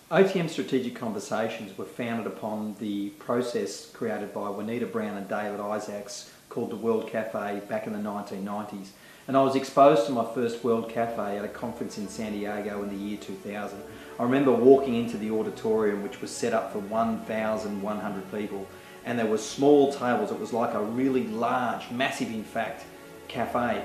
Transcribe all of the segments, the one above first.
OTM Strategic Conversations were founded upon the process created by Juanita Brown and David Isaacs called the World Cafe back in the 1990s. And I was exposed to my first World Cafe at a conference in San Diego in the year 2000. I remember walking into the auditorium, which was set up for 1,100 people, and there were small tables. It was like a really large, massive in fact, cafe.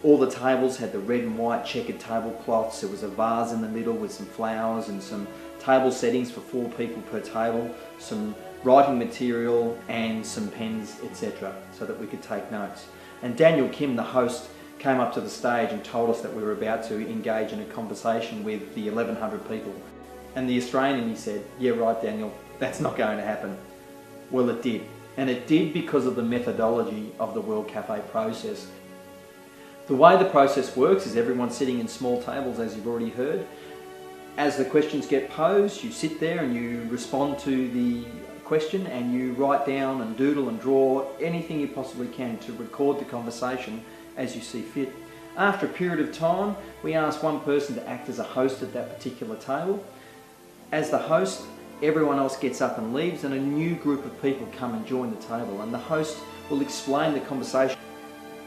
All the tables had the red and white checkered tablecloths. There was a vase in the middle with some flowers and some table settings for 4 people per table, some writing material and some pens, etc., so that we could take notes. And Daniel Kim, the host, came up to the stage and told us that we were about to engage in a conversation with the 1,100 people. And the Australian, he said, "Yeah, right, Daniel, that's not going to happen." Well, it did. And it did because of the methodology of the World Cafe process. The way the process works is everyone's sitting in small tables, as you've already heard. As the questions get posed, you sit there and you respond to the question and you write down and doodle and draw anything you possibly can to record the conversation as you see fit. After a period of time, we ask one person to act as a host at that particular table. As the host, everyone else gets up and leaves and a new group of people come and join the table, and the host will explain the conversation.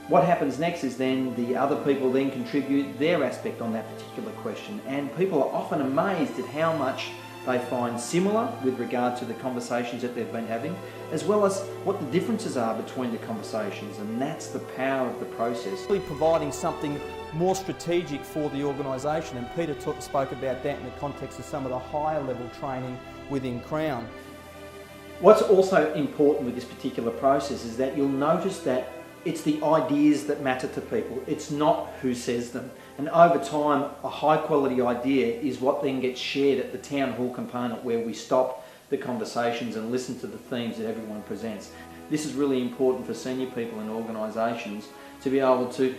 What happens next is then the other people then contribute their aspect on that particular question, and people are often amazed at how much they find similar with regard to the conversations that they've been having, as well as what the differences are between the conversations, and that's the power of the process. Really providing something more strategic for the organisation, and Peter spoke about that in the context of some of the higher level training within Crown. What's also important with this particular process is that you'll notice that it's the ideas that matter to people. It's not who says them. And over time, a high quality idea is what then gets shared at the town hall component, where we stop the conversations and listen to the themes that everyone presents. This is really important for senior people in organisations to be able to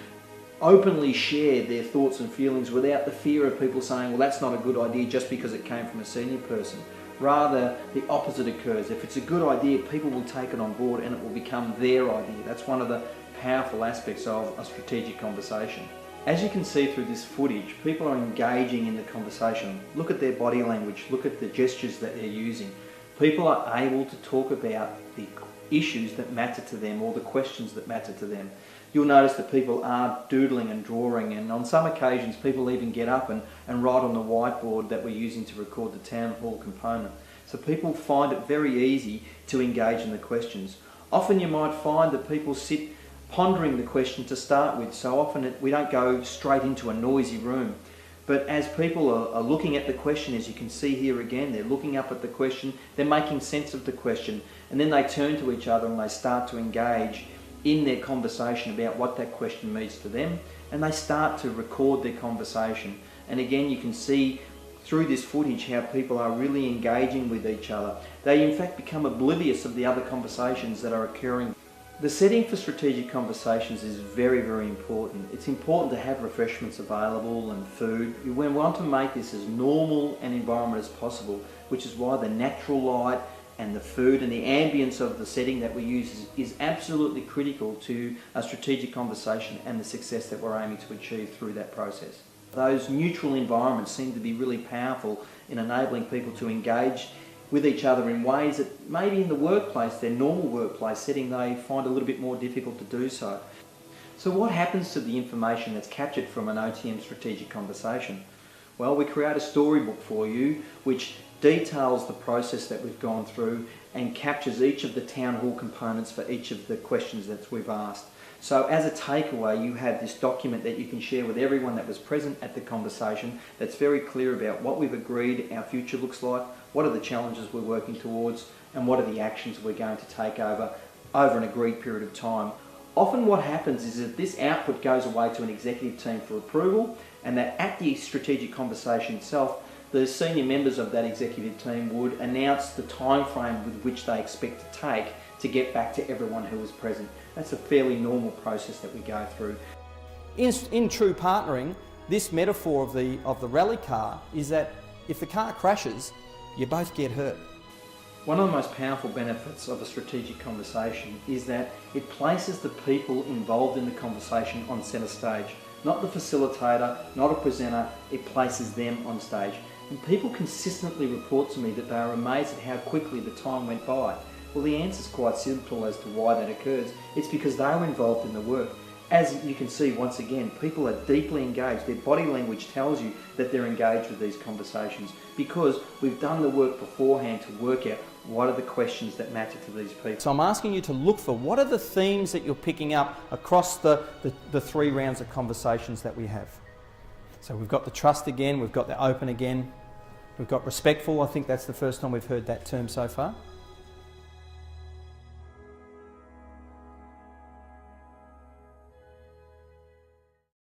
openly share their thoughts and feelings without the fear of people saying, well, that's not a good idea just because it came from a senior person. Rather, the opposite occurs. If it's a good idea, people will take it on board and it will become their idea. That's one of the powerful aspects of a strategic conversation. As you can see through this footage, people are engaging in the conversation. Look at their body language, look at the gestures that they're using. People are able to talk about the issues that matter to them or the questions that matter to them. You'll notice that people are doodling and drawing, and on some occasions people even get up and write on the whiteboard that we're using to record the town hall component. So people find it very easy to engage in the questions. Often you might find that people sit pondering the question to start with, so often we don't go straight into a noisy room. But as people are looking at the question, as you can see here again, they're looking up at the question, they're making sense of the question, and then they turn to each other and they start to engage in their conversation about what that question means to them, and they start to record their conversation. And again, you can see through this footage how people are really engaging with each other. They in fact become oblivious of the other conversations that are occurring. The setting for strategic conversations is very, very important. It's important to have refreshments available and food. We want to make this as normal an environment as possible, which is why the natural light and the food and the ambience of the setting that we use is absolutely critical to a strategic conversation and the success that we're aiming to achieve through that process. Those neutral environments seem to be really powerful in enabling people to engage with each other in ways that maybe in the workplace, their normal workplace setting, they find a little bit more difficult to do so. So what happens to the information that's captured from an OTM strategic conversation? Well, we create a storybook for you which details the process that we've gone through and captures each of the town hall components for each of the questions that we've asked. So as a takeaway, you have this document that you can share with everyone that was present at the conversation that's very clear about what we've agreed our future looks like, what are the challenges we're working towards, and what are the actions we're going to take over an agreed period of time. Often what happens is that this output goes away to an executive team for approval, and that at the strategic conversation itself, the senior members of that executive team would announce the time frame with which they expect to take to get back to everyone who was present. That's a fairly normal process that we go through. In true partnering, this metaphor of the rally car is that if the car crashes, you both get hurt. One of the most powerful benefits of a strategic conversation is that it places the people involved in the conversation on centre stage. Not the facilitator, not a presenter, it places them on stage. And people consistently report to me that they are amazed at how quickly the time went by. Well, the answer is quite simple as to why that occurs. It's because they were involved in the work. As you can see, once again, people are deeply engaged. Their body language tells you that they're engaged with these conversations because we've done the work beforehand to work out what are the questions that matter to these people. So I'm asking you to look for what are the themes that you're picking up across the 3 rounds of conversations that we have. So we've got the trust again, we've got the open again, we've got respectful. I think that's the first time we've heard that term so far.